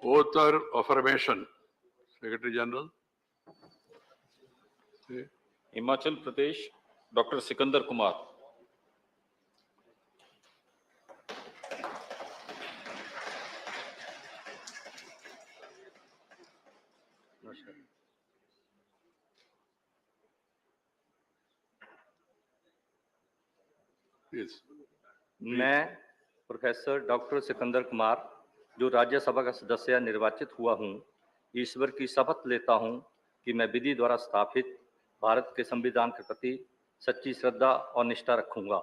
Oath or affirmation, Secretary General. Himachal Pradesh doctor Sikandar Kumar. Yes. मैं professor doctor Sikandar Kumar, जो राज्यसभा का सदस्य निर्वाचित हुआ हूं, ईश्वर की शपथ लेता हूं कि मैं विधि द्वारा स्थापित भारत के संविधान के प्रति सच्ची श्रद्धा और निष्ठा रखूंगा।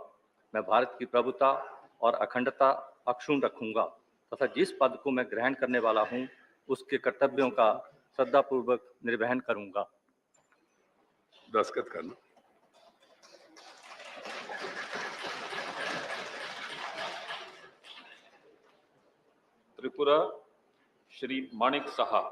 मैं भारत की प्रभुता और अखंडता अक्षुण्ण रखूंगा तथा जिस पद को मैं ग्रहण करने वाला हूं, उसके कर्तव्यों का श्रद्धापूर्वक निर्वहन करूंगा। दस्तखत करना। त्रिपुरा श्री माणिक साहा।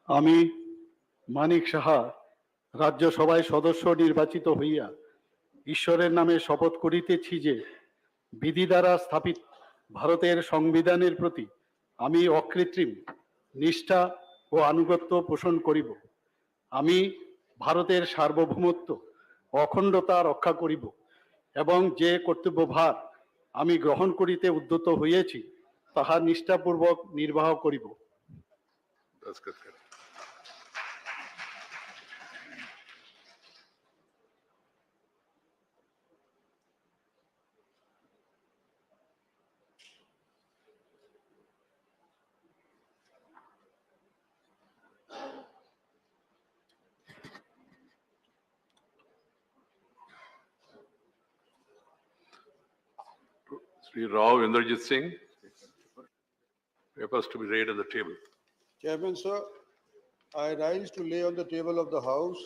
আমি মানিক সাহা রাজ্যসভায় সদস্য নির্বাচিত হইয়া ঈশ্বরের নামে শপথ করিতেছি যে বিধি দ্বারা স্থাপিত ভারতের সংবিধানের প্রতি আমি অকৃত্রিম নিষ্ঠা ও আনুগত্য পোষণ করিব। আমি ভারতের সার্বভৌমত্ব ও অখণ্ডতা রক্ষা করিব এবং যে কর্তব্যভার আমি গ্রহণ করিতে উদ্যত হইয়াছি তাহা নিষ্ঠাপূর্বক নির্বাহ করিব। दस्तखत करना। Sri Rao Indrajit Singh, papers to be laid on the table. Chairman, sir, I rise to lay on the table of the House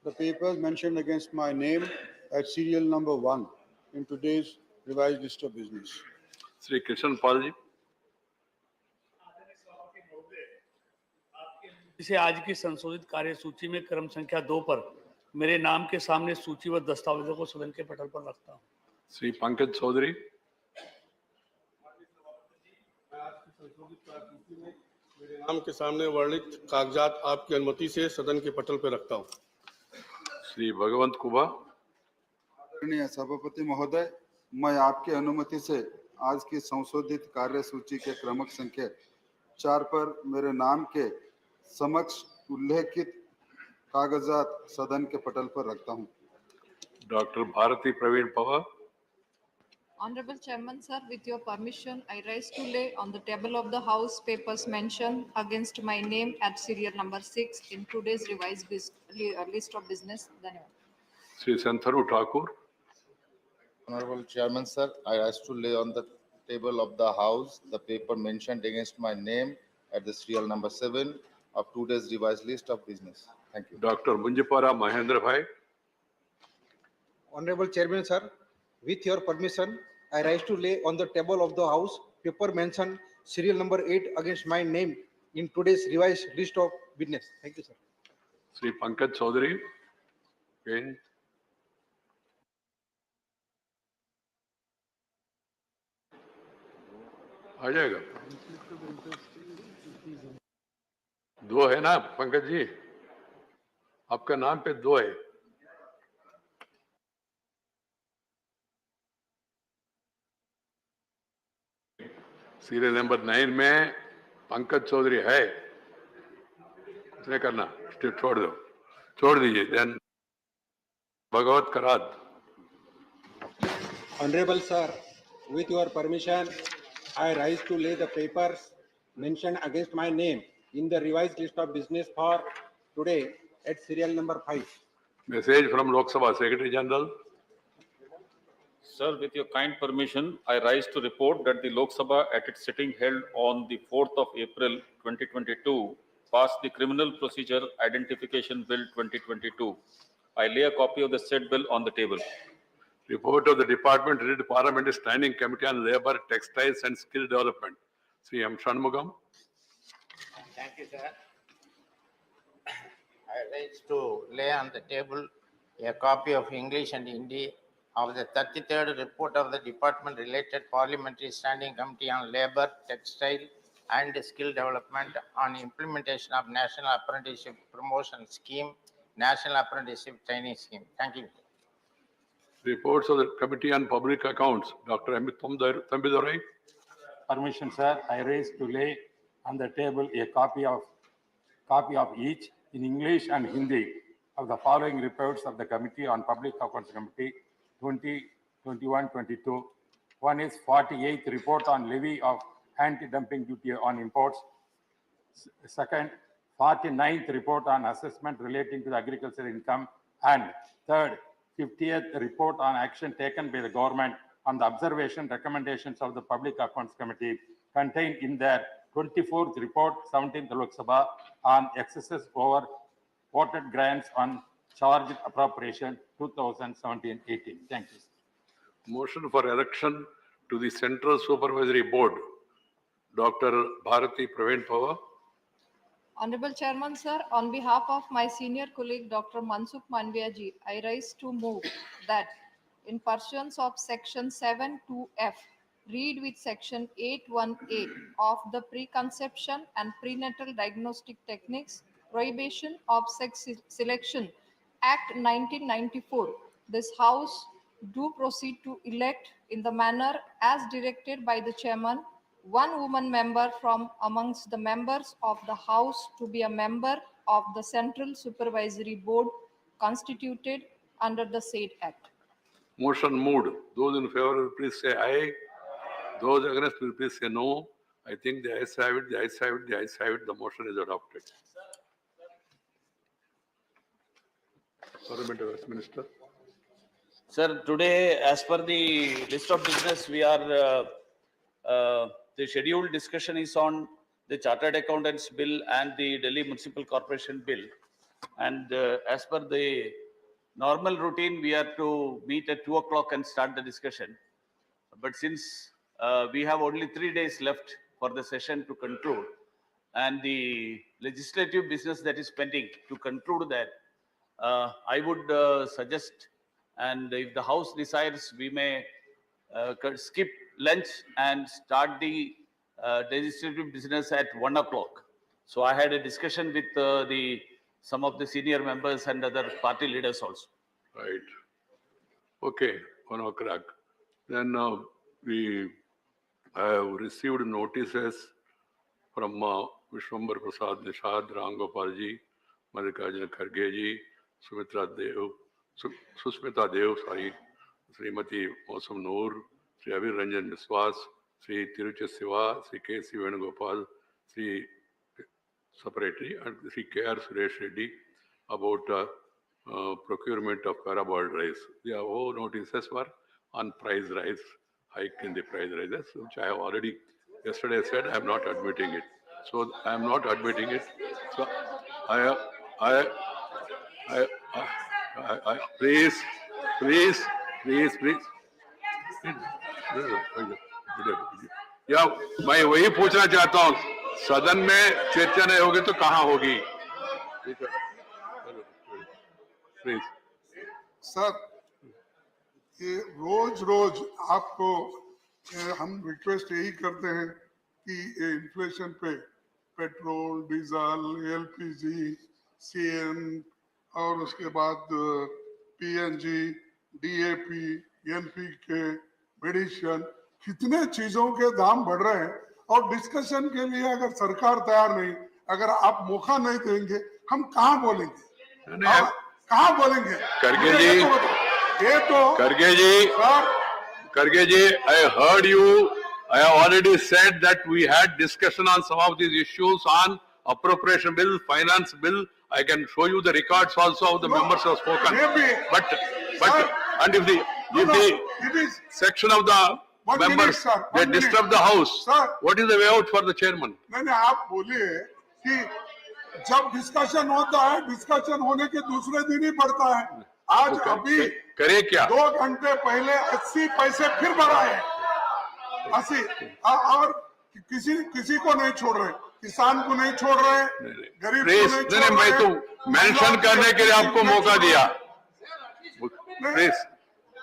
the papers mentioned against my name at serial number 1 in today's revised list of business. Sri Krishan Pal ji. इसे आज की संशोधित कार्य सूची में क्रम संख्या 2 पर मेरे नाम के सामने सूचीबद्ध दस्तावेजों को सदन के पटल पर रखता हूं। Sri Pankaj Chaudhary. मेरे नाम के सामने वर्णित कागजात आपकी अनुमति से सदन के पटल पर रखता हूं। श्री भगवंत कुबा। आदरणीय सभापति महोदय, मैं आपकी अनुमति से आज की संशोधित कार्य सूची के क्रमक संख्या 4 पर मेरे नाम के समक्ष उल्लेखित कागजात सदन के पटल पर रखता हूं। Doctor Bharati Pravin Pawar. Honorable Chairman, sir, with your permission, I rise to lay on the table of the House papers mentioned against my name at serial number 6 in today's revised list of business. Dhanyawad. Shri Santhru Thakur. Honorable Chairman, sir, I rise to lay on the table of the House the paper mentioned against my name at the serial number 7 of today's revised list of business. Thank you. Doctor Munjpara Mahendra भाई। Honorable Chairman, sir, with your permission, I rise to lay on the table of the House paper mentioned serial number 8 against my name in today's revised list of business. Thank you, sir. Shri Pankaj Chaudhary. आ जाएगा। 2 है ना पंकज जी, आपका नाम पे 2 है। Serial number 9 में पंकज चौधरी है, उसने करना, छोड़ दीजिए। Then Bhagwat Karad. Honorable sir, with your permission, I rise to lay the papers mentioned against my name in the revised list of business for today at serial number 5. Message from Lok Sabha Secretary General. Sir, with your kind permission, I rise to report that the Lok Sabha at its sitting held on the 4th of April 2022 passed the Criminal Procedure Identification Bill 2022. I lay a copy of the said bill on the table. Report of the Department Related Parliamentary Standing Committee on Labour, Textiles and Skill Development. Sri M. Shanmugam. Thank you, sir. I rise to lay on the table a copy of English and Hindi of the 33rd report of the Department Related Parliamentary Standing Committee on Labor, Textile and Skill Development on implementation of National Apprenticeship Promotion Scheme, National Apprenticeship Training Scheme. Thank you. Reports of the Committee on Public Accounts, Dr. Amit Tambidurai. Permission, sir. I raise to lay on the table a copy of each in English and Hindi of the following reports of the Committee on Public Accounts Committee 2021-22. One is 48th report on levy of anti-dumping duty on imports. Second, 49th report on assessment relating to the agricultural income. And third, 50th report on action taken by the government on the observation recommendations of the Public Accounts Committee contained in their 24th report, 17th Lok Sabha, on excesses over voted grants on charged appropriation 2017-18. Thank you. Motion for election to the Central Supervisory Board, Dr. Bharati Praveen Pawar. Honorable Chairman, sir, on behalf of my senior colleague, Dr. Mansukh Manvia ji, I rise to move that in pursuance of Section 7(2)(f), read with Section 8(1)(a) of the Preconception and Prenatal Diagnostic Techniques, Prohibition of Sex Selection Act 1994, this House do proceed to elect in the manner as directed by the Chairman, one woman member from amongst the members of the House to be a member of the Central Supervisory Board constituted under the said Act. Motion moved. Those in favor will please say aye. Those against will please say no. I think the ayes have it, the ayes have it, the ayes have it. The motion is adopted. Parliament Affairs Minister. Sir, today, as per the list of business, we are the scheduled discussion is on the Chartered Accountants Bill and the Delhi Municipal Corporation Bill. And as per the normal routine, we are to meet at 2 o'clock and start the discussion. But since we have only 3 days left for the session to conclude, and the legislative business that is pending, to conclude that, I would suggest, and if the House decides, we may skip lunch and start the legislative business at 1 o'clock. So I had a discussion with some of the senior members and other party leaders also. Right. Okay, 1 o'clock. Then we have received notices from Vishwambar Prasad Nishad, Rangopal ji, Mallikarjuna Kharge ji, Susmita Dev, Srimati Mosam Noor, Sri Avir Ranjan Biswas, Sri Tirucha Siva, Sri K.C. Venugopal, Sri Secretary, and Sri K.R. Suresh Reddy about procurement of paraboiled rice. The above notices were on price rise, hike in the price rises, which I have already yesterday said I am not admitting it. So I am not admitting it. So please. या मैं वही पूछना चाहता हूँ, सदन में चर्चा नहीं होगी तो कहाँ होगी? प्लीज सर, ये रोज आपको हम रिक्वेस्ट यही करते हैं कि इन्फ्लेशन पे पेट्रोल, डीजल, एलपीजी, सीएन और उसके बाद पीएनजी, डीएपी, एनपीके, मेडिसिन, कितने चीजों के दाम बढ़ रहे हैं और डिस्कशन के लिए अगर सरकार तैयार नहीं, अगर आप मौका नहीं देंगे, हम कहाँ बोलेंगे? कहाँ बोलेंगे? Kharge ji, I heard you. I have already said that we had discussion on some of these issues on appropriation bill, finance bill. I can show you the records also of the members have spoken. And if the section of the members they disturb the house, what is the way out for the chairman? नहीं, आप बोलिए कि जब discussion होता है, discussion होने के दूसरे दिन ही पड़ता है। आज अभी करे क्या? 2 घंटे पहले 80 पैसे फिर बढ़ाए, 80, और किसी को नहीं छोड़ रहे, किसान को नहीं छोड़ रहे, गरीब को नहीं छोड़ रहे। मैं तो मेंशन करने के लिए आपको मौका दिया। Please.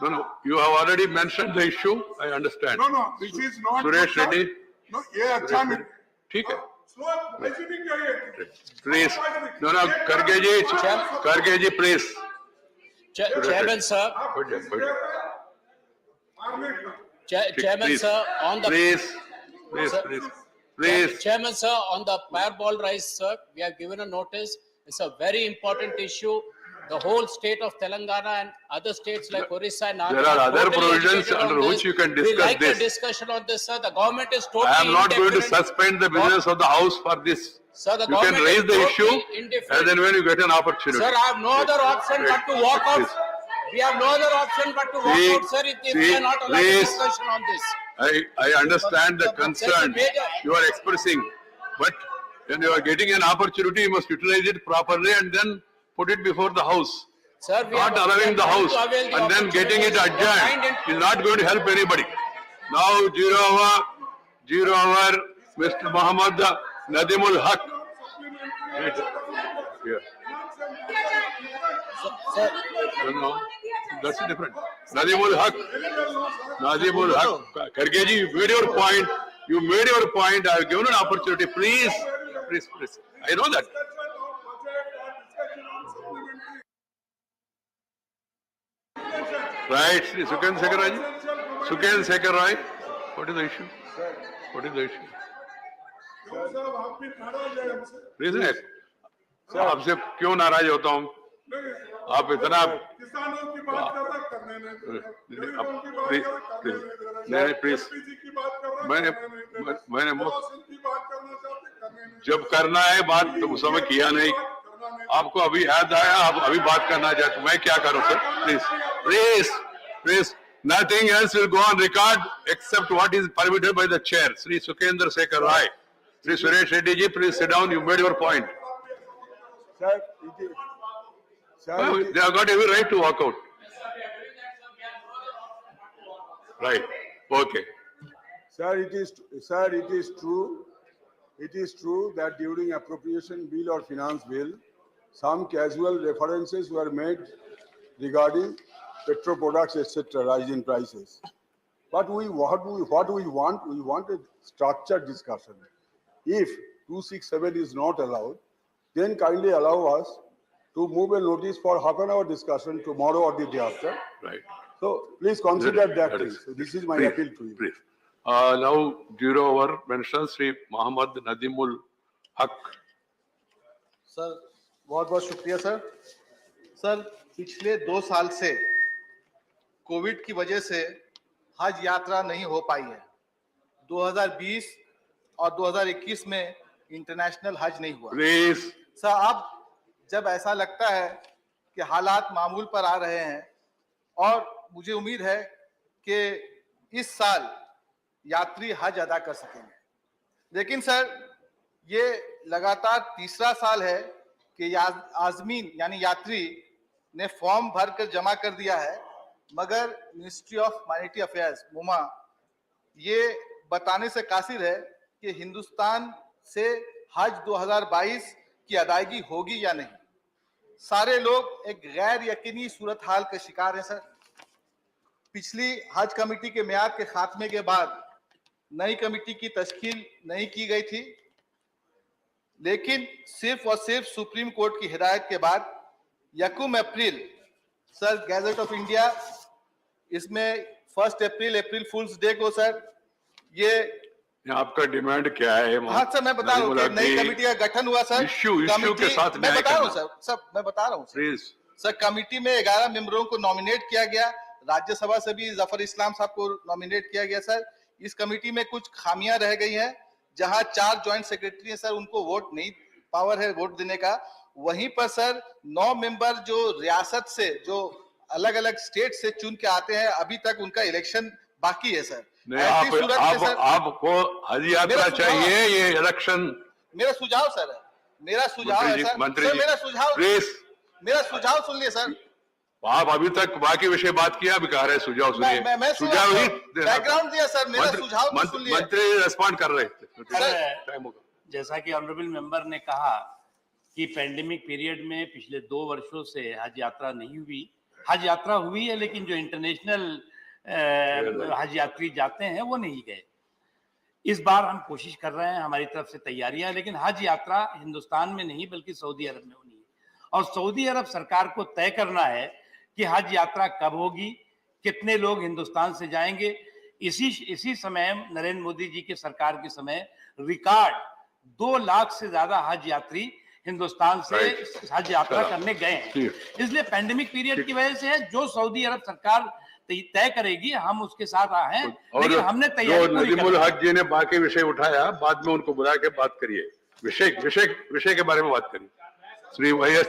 No. You have already mentioned the issue. I understand. No, this is not. Suresh Reddy. No, ये अच्छा नहीं. ठीक है. Proceeding करिए. Please. No. Karge ji, please. Chairman, sir. Chairman, sir, on the. Please. Chairman, sir, on the fireball rise, sir, we have given a notice. It's a very important issue. The whole state of Telangana and other states like Orissa and Andhra. There are other totally provisions educated under on which this. you can We discuss like this. the discussion on this, sir. The government is totally I am not going to indifferent. suspend the business of the house for this. Sir, the You can government raise is the issue totally indifferent. and then when you get an opportunity. Sir, I have no other option but to walk out. Please. We have no other option but to walk out, sir, if we are not allowed please. discussion on this. I understand the concern you are expressing, but when you are getting an opportunity, you must utilize it properly and then put it before the house. Sir, we Not are allowing the house and then getting it adjourned is not going to help anybody. Now, 0 over, Mr. Muhammad Nadimul Haq. Here. No, that's different. Nadimul Haq. Karge ji, you made your point. I have given an opportunity. Please. I know that. Right, Sri Suken Sekhar Rai. What is the issue? Reason है आपसे क्यों नाराज होता हूँ आप इतना किसानों की बात कर रहा करने नहीं प्लीज मैंने जब करना है बात तो उस समय किया नहीं आपको अभी याद आया आप अभी बात करना चाहते मैं क्या करूं sir please nothing else will go on record except what is permitted by the chair. Sri Sukendra Sekhar Rai. Sri Suresh Reddy ji, please sit down. You made your point. Sir, They have got every right to walk out. Right. Okay. Sir, it is true. It is true that during appropriation bill or finance bill, some casual references were made regarding petro products, etc., rise in prices. But what we want a structured discussion. If 267 is not allowed, then kindly allow us to move a notice for half an hour discussion tomorrow or the day after. Right. So please consider that. So this is my appeal to you. Please. Now, 0 over mentions Sri Muhammad Nadimul Haq. Sir बहुत बहुत शुक्रिया sir पिछले 2 साल से Covid की वजह से हज यात्रा नहीं हो पाई है 2020 और 2021 में इंटरनेशनल हज नहीं हुआ सर अब जब ऐसा लगता है कि हालात मामूल पर आ रहे हैं और मुझे उम्मीद है कि इस साल यात्री हज अदा कर सकेंगे लेकिन सर ये लगातार तीसरा साल है कि आज़मीन यानी यात्री ने फॉर्म भरकर जमा कर दिया है मगर मिनिस्ट्री ऑफ माइनॉरिटी अफेयर्स मुमा ये बताने से कासिर है कि हिंदुस्तान से हज 2022 की अदायगी होगी या नहीं सारे लोग एक गैर यकीनी सूरत हाल का शिकार हैं सर पिछली हज कमेटी के मियाद के खात्मे के बाद नई कमेटी की तश्कील नहीं की गई थी लेकिन सिर्फ और सिर्फ सुप्रीम कोर्ट की हिदायत के बाद 1 अप्रैल सर गैजेट ऑफ इंडिया इसमें 1 अप्रैल फूल्स डे को सर ये आपका डिमांड क्या है? हाँ सर मैं बता रहा हूँ कि नई कमेटी का गठन हुआ सर इश्यू के साथ मैं बता रहा हूँ सर मैं बता रहा हूँ सर कमेटी में 11 मेंबरों को नॉमिनेट किया गया राज्यसभा से भी जफर इस्लाम साहब को नॉमिनेट किया गया सर इस कमेटी में कुछ खामियां रह गई हैं जहां 4 ज्वाइंट सेक्रेटरी हैं सर उनको वोट नहीं पावर है वोट देने का वहीं पर सर 9 मेंबर जो रियासत से जो अलग अलग स्टेट से चुन के आते हैं अभी तक उनका इलेक्शन बाकी है सर आपको हज यात्रा चाहिए ये इलेक्शन मेरा सुझाव सर है मेरा सुझाव है सर मेरा सुझाव सुन लिए सर आप अभी तक बाकी विषय बात किया अभी कह रहे सुझाव सुनिए सुझाव ही बैकग्राउंड दिया सर मेरा सुझाव सुन लिया मंत्री रेस्पॉन्ड कर रहे थे जैसा कि ऑनरेबल मेंबर ने कहा कि पैंडेमिक पीरियड में पिछले 2 वर्षों से हज यात्रा नहीं हुई हज यात्रा हुई है, लेकिन जो इंटरनेशनल हज यात्री जाते हैं वो नहीं गए। इस बार हम कोशिश कर रहे हैं, हमारी तरफ से तैयारियां, लेकिन हज यात्रा हिंदुस्तान में नहीं बल्कि सऊदी अरब में होनी है, और सऊदी अरब सरकार को तय करना है कि हज यात्रा कब होगी, कितने लोग हिंदुस्तान से जाएंगे। इसी समय नरेंद्र मोदी जी की सरकार के समय रिकॉर्ड 2 लाख से ज्यादा हज यात्री हिंदुस्तान से हज यात्रा करने गए हैं। इसलिए पैंडेमिक पीरियड की वजह से है, जो सऊदी अरब सरकार तय करेगी हम उसके साथ हैं, लेकिन हमने तैयारी पूरी कर ली। हज जी ने बाकी विषय उठाया, बाद में उनको बुला के बात करिए, विषय के बारे में बात करिए। Shri Y S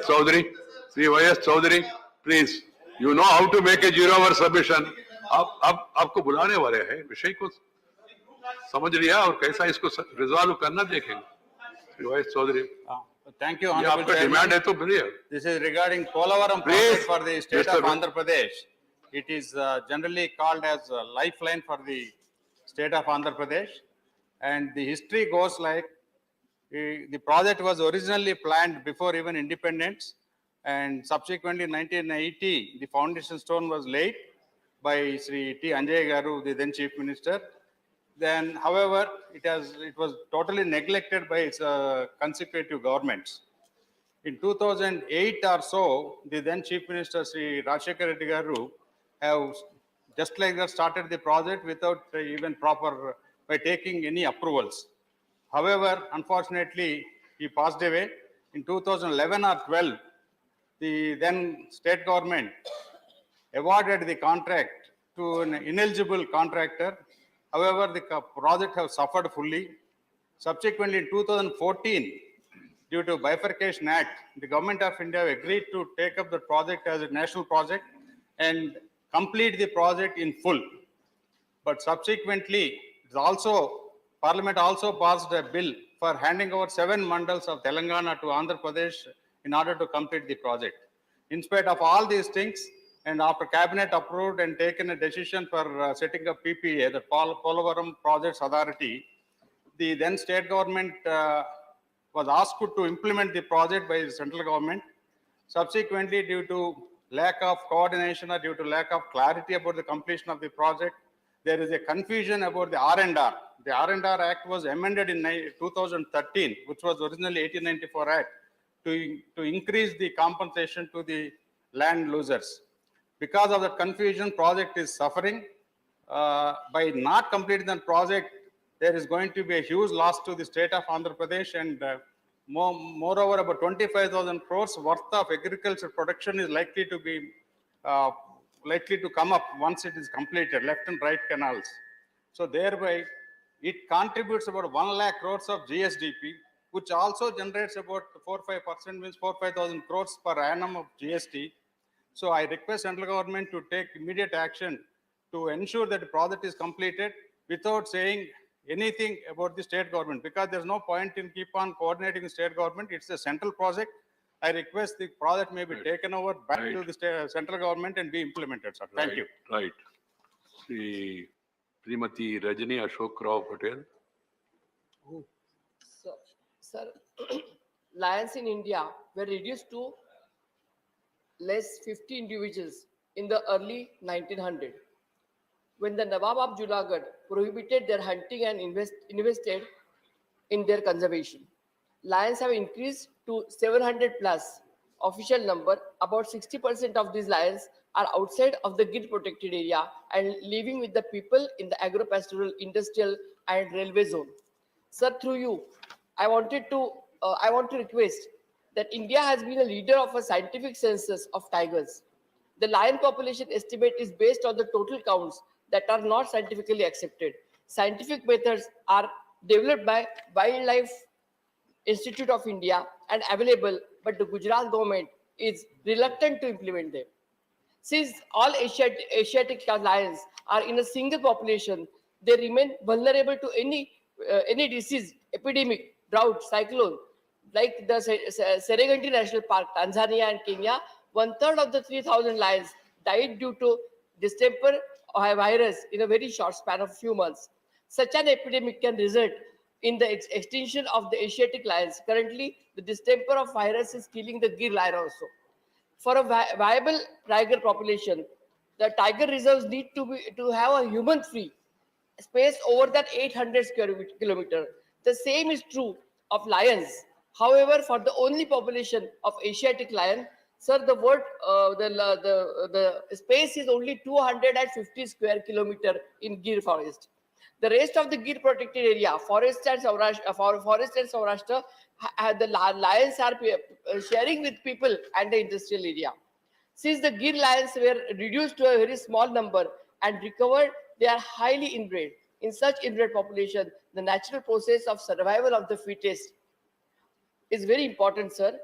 Chowdary please, you know how to make a 0 hour submission. आप आपको बुलाने वाले हैं, विषय को समझ लिया और कैसा इसको रिजॉल्व करना देखेंगे। Shri Y S Chowdary, thank you, Honorable Chairman. Demand है तो बोलिए। This is regarding Polavaram project for the state of Andhra Pradesh. It is generally called as Lifeline for the state of Andhra Pradesh. And the history goes like, the project was originally planned before even independence, and subsequently in 1980, the foundation stone was laid by Sri T. Anjay Garu, the then Chief Minister. Then, however, it was totally neglected by its consecutive governments. In 2008 or so, the then Chief Minister Sri Rajshekar Reddy Garu have just like that started the project without even proper, by taking any approvals. However, unfortunately, he passed away. In 2011 or 12, the then state government awarded the contract to an ineligible contractor. However, the project has suffered fully. Subsequently, in 2014, due to Bifurcation Act, the Government of India agreed to take up the project as a national project and complete the project in full. But subsequently, Parliament also passed a bill for handing over 7 mandals of Telangana to Andhra Pradesh in order to complete the project. In spite of all these things, and after Cabinet approved and taken a decision for setting up PPA, the Polavaram Projects Authority, the then state government was asked to implement the project by the central government. Subsequently, due to lack of coordination or due to lack of clarity about the completion of the project, there is a confusion about the R&R. The R&R Act was amended in 2013, which was originally 1894 Act, to increase the compensation to the land losers. Because of that confusion, project is suffering. By not completing the project, there is going to be a huge loss to the state of Andhra Pradesh, and moreover, about 25,000 crores worth of agriculture production is likely to come up once it is completed, left and right canals. So thereby, it contributes about 1 lakh crores of GSDP, which also generates about 4-5%, means 4-5,000 crores per annum of GST. So I request central government to take immediate action to ensure that the project is completed without saying anything about the state government, because there's no point in keep on coordinating the state government. It's a central project. I request the project may be taken over back to the central government and be implemented, sir. Thank you. Right. Srimati Rajani Ashok Rao Patel. Sir, lions in India were reduced to less 50 individuals in the early 1900s, when the Nawab of Junagadh prohibited their hunting and invested in their conservation. Lions have increased to 700 plus official number. About 60% of these lions are outside of the grid protected area and living with the people in the agro-pastoral, industrial and railway zone. Sir, through you, I want to request that India has been a leader of a scientific census of tigers. The lion population estimate is based on the total counts that are not scientifically accepted. Scientific methods are developed by Wildlife Institute of India and available, but the Gujarat government is reluctant to implement them. Since all Asiatic lions are in a single population, they remain vulnerable to any disease, epidemic, drought, cyclone. Like the Serengeti National Park, Tanzania and Kenya, 1/3 of the 3,000 lions died due to distemper virus in a very short span of few months. Such an epidemic can result in the extinction of the Asiatic lions. Currently, the distemper of virus is killing the Gir lion also. For a viable tiger population, the tiger reserves need to have a human-free space over that 800 square kilometer. The same is true of lions. However, for the only population of Asiatic lion, sir, the space is only 250 square kilometer in Gir forest. The rest of the Gir protected area, forest and Saurashtra, the lions are sharing with people and the industrial area. Since the Gir lions were reduced to a very small number and recovered, they are highly inbred. In such inbred population, the natural process of survival of the fittest is very important, sir.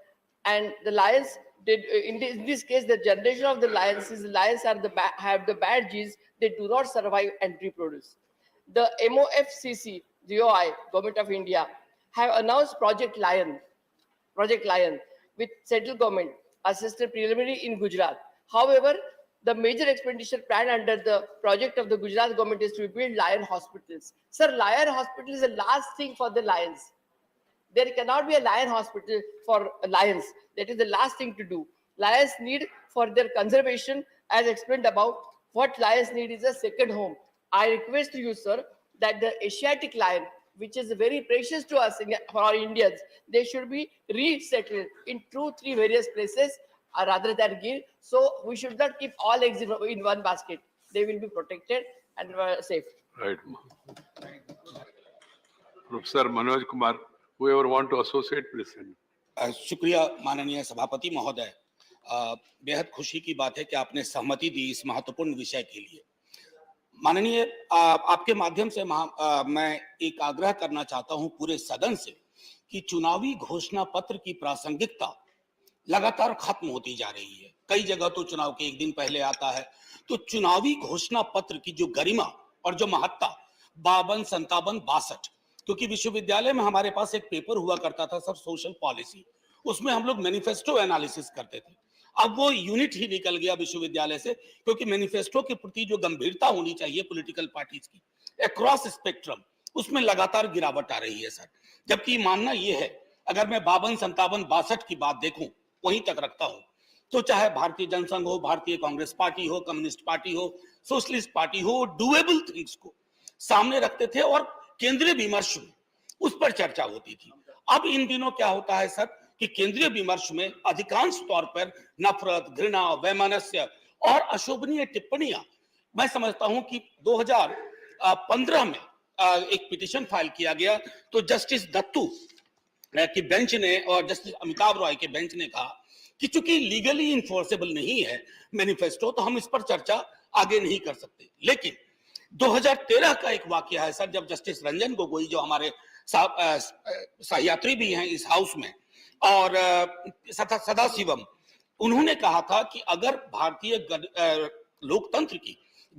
And the lions did in this case, the generation of the lions, since the lions are have the bad genes, they do not survive and reproduce. The MOFCC, GOI, Government of India, have announced Project Lion with central government assisted preliminary in Gujarat. However, the major expenditure planned under the project of the Gujarat government is to build lion hospitals. Sir, lion hospital is the last thing for the lions. There cannot be a lion hospital for lions. That is the last thing to do. Lions need for their conservation, as explained above, what lions need is a second home. I request you, sir, that the Asiatic lion, which is very precious to us for our Indians, they should be resettled in 2-3 various places rather than Gir. So we should not keep all eggs in one basket. They will be protected and safe. Right. Professor Manoj Kumar, whoever want to associate, please send. शुक्रिया माननीय सभापति महोदय। बेहद खुशी की बात है कि आपने सहमति दी इस महत्वपूर्ण विषय के लिए। माननीय आपके माध्यम से मैं एक आग्रह करना चाहता हूं पूरे सदन से कि चुनावी घोषणा पत्र की प्रासंगिकता लगातार खत्म होती जा रही है। कई जगह तो चुनाव के एक दिन पहले आता है, तो चुनावी घोषणा पत्र की जो गरिमा और जो महत्ता 52, 57, 62, क्योंकि विश्वविद्यालय में हमारे पास एक पेपर हुआ करता था सर, सोशल पॉलिसी, उसमें हम लोग मैनिफेस्टो एनालिसिस करते थे। अब वो यूनिट ही निकल गया विश्वविद्यालय से, क्योंकि मैनिफेस्टो के प्रति जो गंभीरता होनी चाहिए पॉलिटिकल पार्टीज की अक्रॉस स्पेक्ट्रम, उसमें लगातार गिरावट आ रही है सर। जबकि मानना ये है, अगर मैं 52, 57, 62 की बात देखूं, वहीं तक रखता हूं, तो चाहे भारतीय जनसंघ हो, भारतीय कांग्रेस पार्टी हो, कम्युनिस्ट पार्टी हो, सोशलिस्ट पार्टी हो, डुएबल थिंग्स को सामने रखते थे और केंद्रीय विमर्श में उस पर चर्चा होती थी। अब इन दिनों क्या होता है सर कि केंद्रीय विमर्श में अधिकांश तौर पर नफरत, घृणा, वैमनस्य और अशोभनीय टिप्पणियां, मैं समझता हूं कि 2015 में एक पिटीशन फाइल किया गया, तो जस्टिस दत्तू की बेंच ने और जस्टिस अमिताभ रॉय के बेंच ने कहा कि चूंकि लीगली इन्फोर्सेबल नहीं है मैनिफेस्टो, तो हम इस पर चर्चा आगे नहीं कर सकते। लेकिन 2013 का एक वाकया है सर, जब जस्टिस रंजन गोगोई, जो हमारे सहयात्री भी हैं इस हाउस में, और सदाशिवम, उन्होंने कहा था कि अगर भारतीय लोकतंत्र की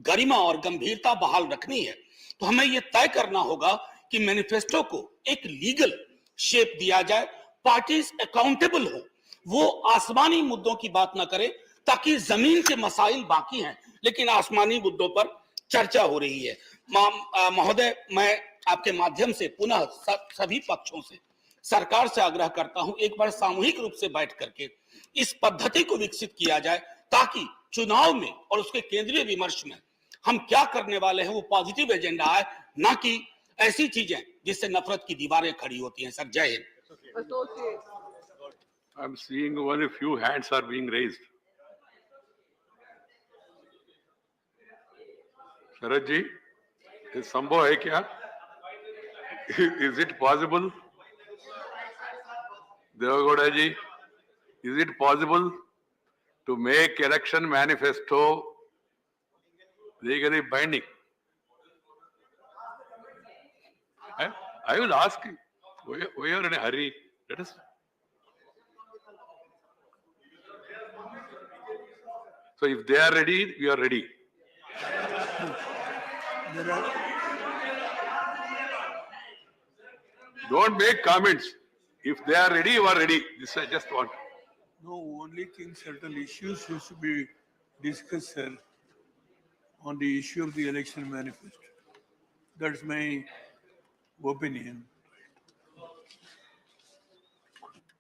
गरिमा और गंभीरता बहाल रखनी है, तो हमें यह तय करना होगा कि मैनिफेस्टो को एक लीगल शेप दिया जाए, पार्टीज अकाउंटेबल हो, वो आसमानी मुद्दों की बात ना करे, ताकि जमीन के मसाइल बाकी हैं लेकिन आसमानी मुद्दों पर चर्चा हो रही है। महोदय, मैं आपके माध्यम से पुनः सभी पक्षों से, सरकार से आग्रह करता हूं, एक बार सामूहिक रूप से बैठ करके इस पद्धति को विकसित किया जाए, ताकि चुनाव में और उसके केंद्रीय विमर्श में हम क्या करने वाले हैं वो पॉजिटिव एजेंडा है, ना कि ऐसी चीजें जिससे नफरत की दीवारें खड़ी होती हैं। सर, जय Hind. I'm seeing only few hands are being raised. शरद जी, ये संभव है क्या? Is it possible? Devagowda ji, is it possible to make election manifesto legally binding? I will ask you. We are in a hurry. Let us. So if they are ready, we are ready. Don't make comments. If they are ready, you are ready. This I just want. No, only thing, certain issues should be discussed, sir, on the issue of the election manifesto. That's my opinion.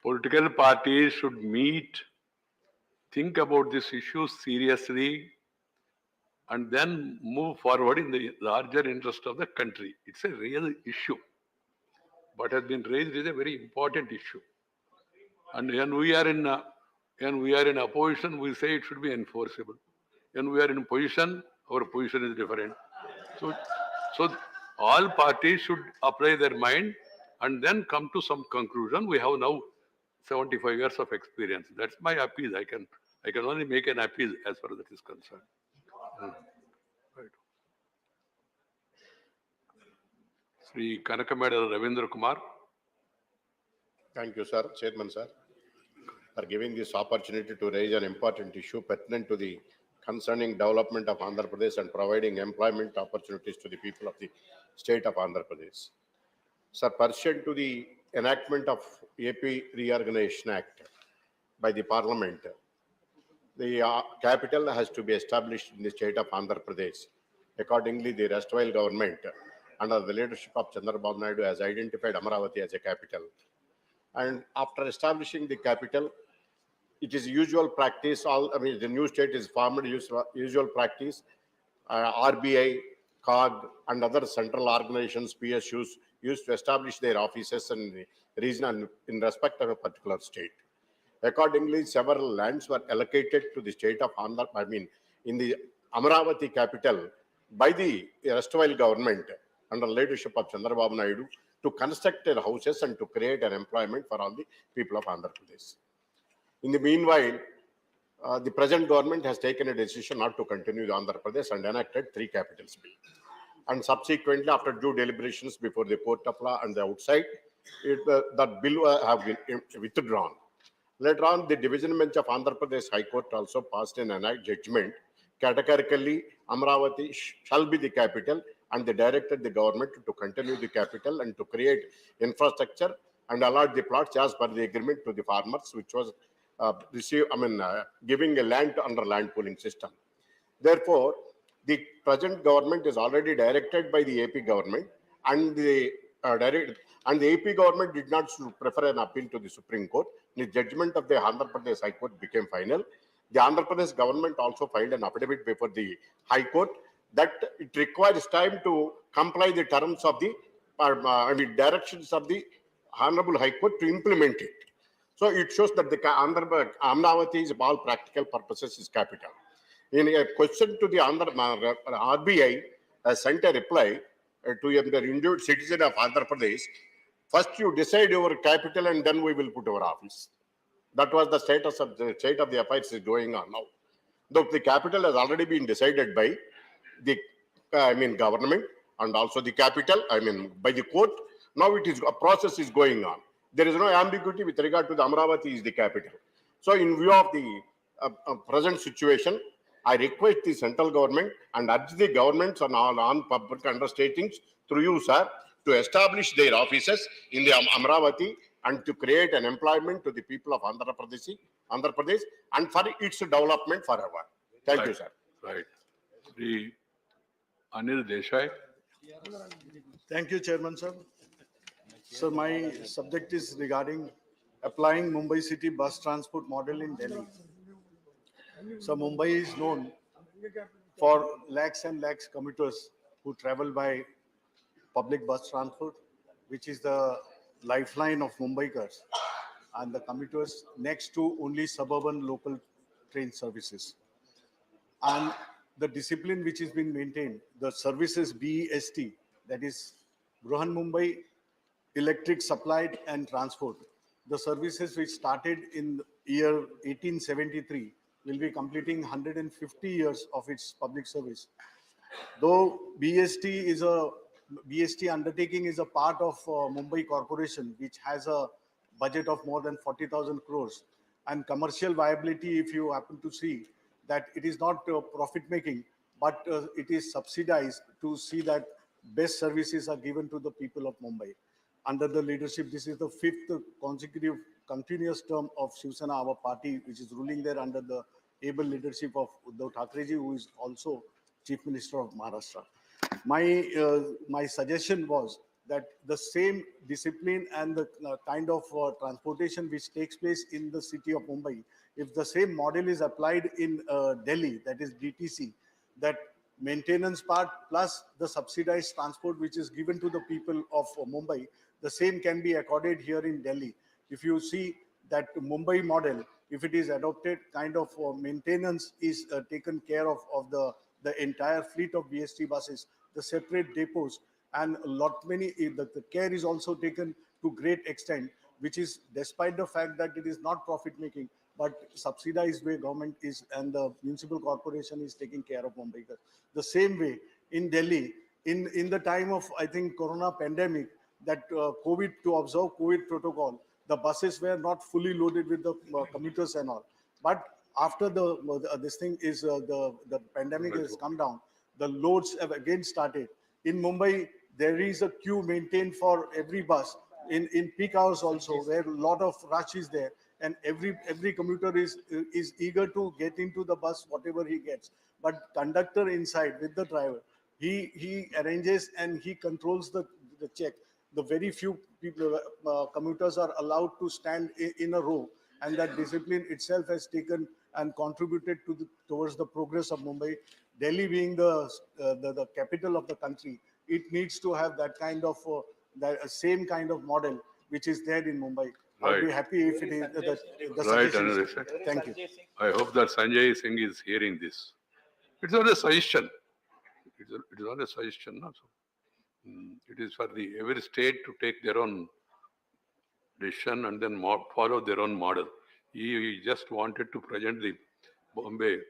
Political parties should meet think about this issue seriously and then move forward in the larger interest of the country. It's a real issue. What has been raised is a very important issue. And when we are in opposition, we say it should be enforceable. When we are in position, our position is different. So all parties should apply their mind and then come to some conclusion. We have now 75 years of experience. That's my appeal. I can only make an appeal as far as that is concerned. Right. Sri Kanakameda Ravindra Kumar. Thank you, sir. Chairman, sir, for giving this opportunity to raise an important issue pertinent to the concerning development of Andhra Pradesh and providing employment opportunities to the people of the state of Andhra Pradesh. Sir, pursuant to the enactment of AP Reorganization Act by the Parliament, the capital has to be established in the state of Andhra Pradesh. Accordingly, the erstwhile government, under the leadership of Chandrababu Naidu, has identified Amaravati as a capital. And after establishing the capital, it is usual practice, the new state is formed usual practice, RBI, COG, and other central organizations, PSUs, used to establish their offices in the region and in respect of a particular state. Accordingly, several lands were allocated to the state of Andhra, in the Amaravati capital by the erstwhile government under leadership of Chandrababu Naidu to construct their houses and to create an employment for all the people of Andhra Pradesh. In the meanwhile, the present government has taken a decision not to continue the Andhra Pradesh and enacted 3 capitals bill. And subsequently, after due deliberations before the court of law and the outside, that bill have been withdrawn. Later on, the division bench of Andhra Pradesh High Court also passed an judgment. Categorically, Amaravati shall be the capital, and they directed the government to continue the capital and to create infrastructure and allot the plots as per the agreement to the farmers, which was giving a land under land pooling system. Therefore, the present government is already directed by the AP government, and the AP government did not prefer an appeal to the Supreme Court. The judgment of the Andhra Pradesh High Court became final. The Andhra Pradesh government also filed an affidavit before the High Court that it requires time to comply the terms of the directions of the Honorable High Court to implement it. So it shows that the Amaravati is, of all practical purposes, is capital. In a question to the RBI sent a reply to the individual citizen of Andhra Pradesh. First, you decide your capital, and then we will put our office. That was the state of the affairs is going on now. Though the capital has already been decided by the government and also the capital, by the court. Now a process is going on. There is no ambiguity with regard to the Amaravati is the capital. So in view of the present situation, I request the central government and urge the governments on public undertakings through you, sir, to establish their offices in the Amaravati and to create an employment to the people of Andhra Pradesh and for its development forever. Thank you, sir. Right. Sri Anil Desai. Thank you, Chairman, sir. So my subject is regarding applying Mumbai City bus transport model in Delhi. So Mumbai is known for lakhs and lakhs commuters who travel by public bus transport, which is the lifeline of Mumbaikars, and the commuters next to only suburban local train services. And the discipline which is being maintained, the services BEST, that is Bruhan Mumbai Electric Supplied and Transport. The services which started in year 1873 will be completing 150 years of its public service. Though BEST undertaking is a part of Mumbai Corporation, which has a budget of more than 40,000 crores, and commercial viability, if you happen to see, that it is not profit making, but it is subsidized to see that best services are given to the people of Mumbai. Under the leadership, this is the 5th consecutive continuous term of Shiv Sena, our party, which is ruling there under the able leadership of Uddhav Thackeray ji, who is also Chief Minister of Maharashtra. My suggestion was that the same discipline and the kind of transportation which takes place in the city of Mumbai, if the same model is applied in Delhi, that is DTC, that maintenance part plus the subsidized transport which is given to the people of Mumbai, the same can be accorded here in Delhi. If you see that Mumbai model, if it is adopted, kind of maintenance is taken care of the entire fleet of BST buses, the separate depots, and a lot many, the care is also taken to great extent, which is despite the fact that it is not profit making, but subsidized way government is and the municipal corporation is taking care of Mumbai. The same way in Delhi, in the time of, I think, Corona pandemic, that COVID, to observe COVID protocol, the buses were not fully loaded with the commuters and all. But after this thing is, the pandemic has come down, the loads have again started. In Mumbai, there is a queue maintained for every bus in peak hours also, where a lot of rush is there, and every commuter is eager to get into the bus, whatever he gets. But conductor inside with the driver, he arranges and he controls the check. The very few people, commuters are allowed to stand in a row, and that discipline itself has taken and contributed towards the progress of Mumbai. Delhi being the capital of the country, it needs to have that kind of that same kind of model which is there in Mumbai. I'd be Right. happy if it is the Right, suggestion is- Anirudh. Thank you. I hope that Sanjay Singh is hearing this. It's not a suggestion. It is not a suggestion. No? So, it is for every state to take their own decision and then follow their own model. He just wanted to present the Bombay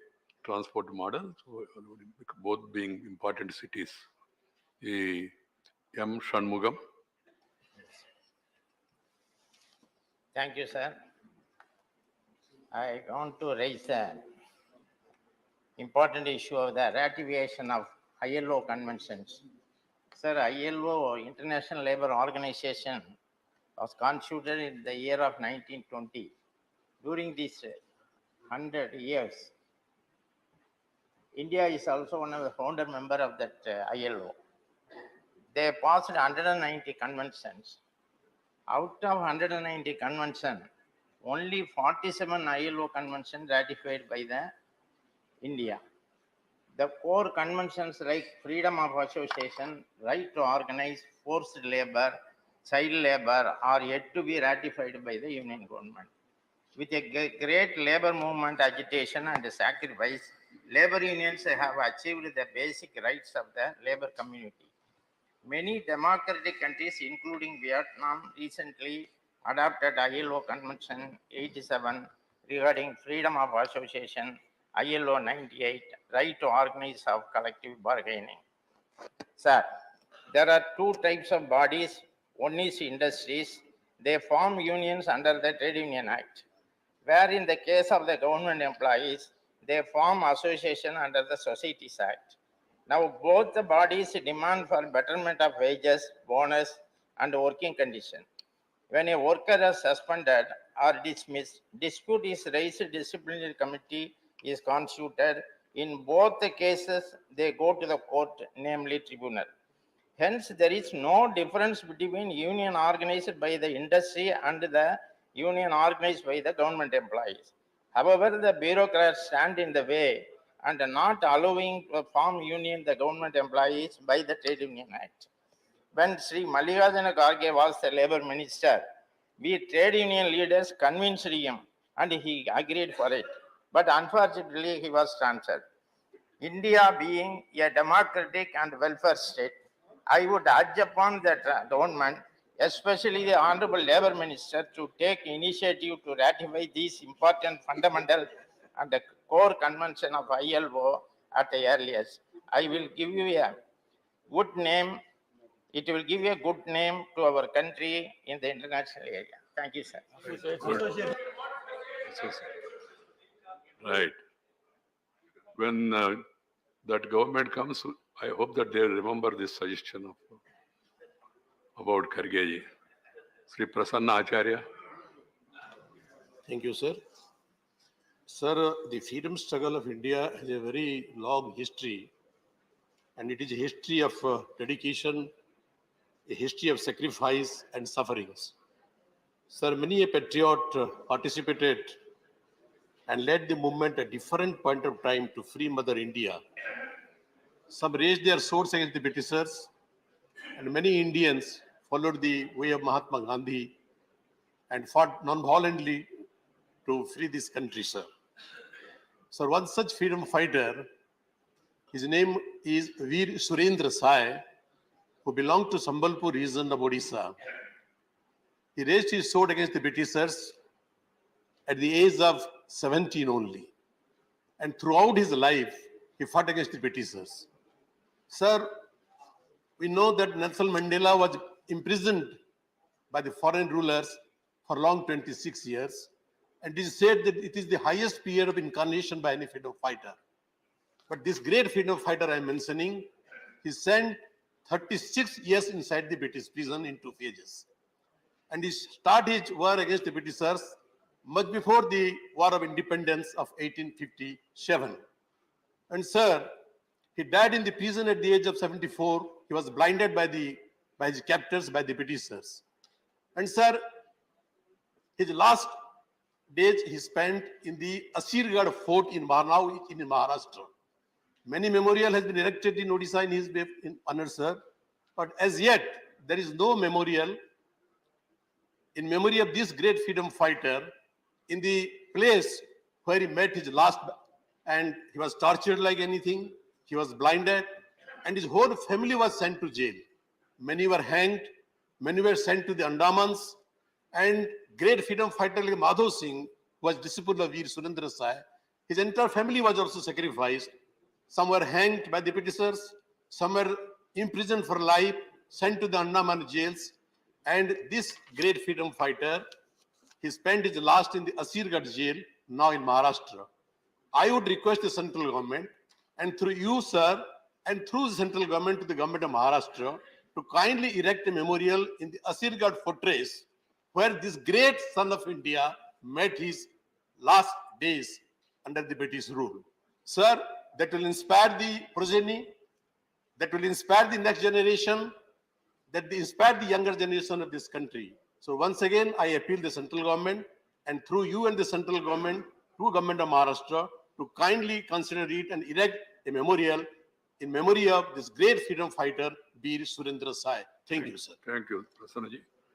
transport model, so both being important cities. M. Shanmugam. Thank you, sir. I want to raise an important issue of the ratification of ILO conventions. Sir, ILO, International Labour Organization, was constituted in the year of 1920. During these 100 years, India is also one of the founder members of that ILO. They passed 190 conventions. Out of 190 conventions, only 47 ILO conventions ratified by the India. The core conventions like freedom of association, right to organize, forced labor, child labor are yet to be ratified by the Union government. With a great labor movement, agitation and sacrifice, labor unions have achieved the basic rights of the labor community. Many democratic countries, including Vietnam, recently adopted ILO Convention 87 regarding freedom of association, ILO 98, right to organize of collective bargaining. Sir, there are two types of bodies. One is industries. They form unions under the Trade Union Act, where in the case of the government employees, they form association under the Societies Act. Now, both the bodies demand for betterment of wages, bonus, and working condition. When a worker is suspended or dismissed, dispute is raised, disciplinary committee is constituted. In both the cases, they go to the court, namely tribunal. Hence, there is no difference between union organized by the industry and the union organized by the government employees. However, the bureaucrats stand in the way and not allowing to form union the government employees by the Trade Union Act. When Sri Mallikarjuna Kharge was the labor minister, we trade union leaders convinced him and he agreed for it. But unfortunately, he was transferred. India being a democratic and welfare state, I would urge upon the government, especially the Honorable Labour Minister, to take initiative to ratify these important fundamental and the core convention of ILO at the earliest. I will give you a good name. It will give a good name to our country in the international area. Thank you, sir. Right. When that government comes, I hope that they remember this suggestion about Khargeji. Sri Prasanna Acharya. Thank you, sir. Sir, the freedom struggle of India has a very long history, and it is a history of dedication a history of sacrifice and sufferings. Sir, many a patriot participated and led the movement at different point of time to free Mother India. Some raised their swords against the Britishers, and many Indians followed the way of Mahatma Gandhi and fought non-violently to free this country, sir. So one such freedom fighter, his name is Veer Surendra Sai, who belonged to Sambalpur region of Odisha. He raised his sword against the Britishers at the age of 17 only. And throughout his life, he fought against the Britishers. Sir, we know that Nelson Mandela was imprisoned by the foreign rulers for long 26 years. And it is said that it is the highest period of incarnation by any freedom fighter. But this great freedom fighter I am mentioning, he spent 36 years inside the British prison in 2 phases. And he started his war against the Britishers much before the War of Independence of 1857. And sir, he died in the prison at the age of 74. He was blinded by his captors, by the Britishers. And sir, his last days he spent in the Asirgarh fort in Marnau in Maharashtra. Many memorial has been erected in Odisha in his honor, sir. But as yet, there is no memorial in memory of this great freedom fighter in the place where he met his last, and he was tortured like anything. He was blinded, and his whole family was sent to jail. Many were hanged, many were sent to the Andamans, and great freedom fighter like Madhav Singh was disciple of Veer Surendra Sai. His entire family was also sacrificed. Some were hanged by the Britishers, some were imprisoned for life, sent to the Andaman jails. And this great freedom fighter, he spent his last in the Asirgarh jail, now in Maharashtra. I would request the central government, and through you, sir, and through the central government to the government of Maharashtra, to kindly erect a memorial in the Asirgarh fortress, where this great son of India met his last days under the British rule. Sir, that will inspire the progeny, that will inspire the next generation, that will inspire the younger generation of this country. So once again, I appeal the central government, and through you and the central government, to government of Maharashtra, to kindly consider it and erect a memorial in memory of this great freedom fighter, Veer Surendra Sai. Thank you, sir. Thank you, Prasannaji.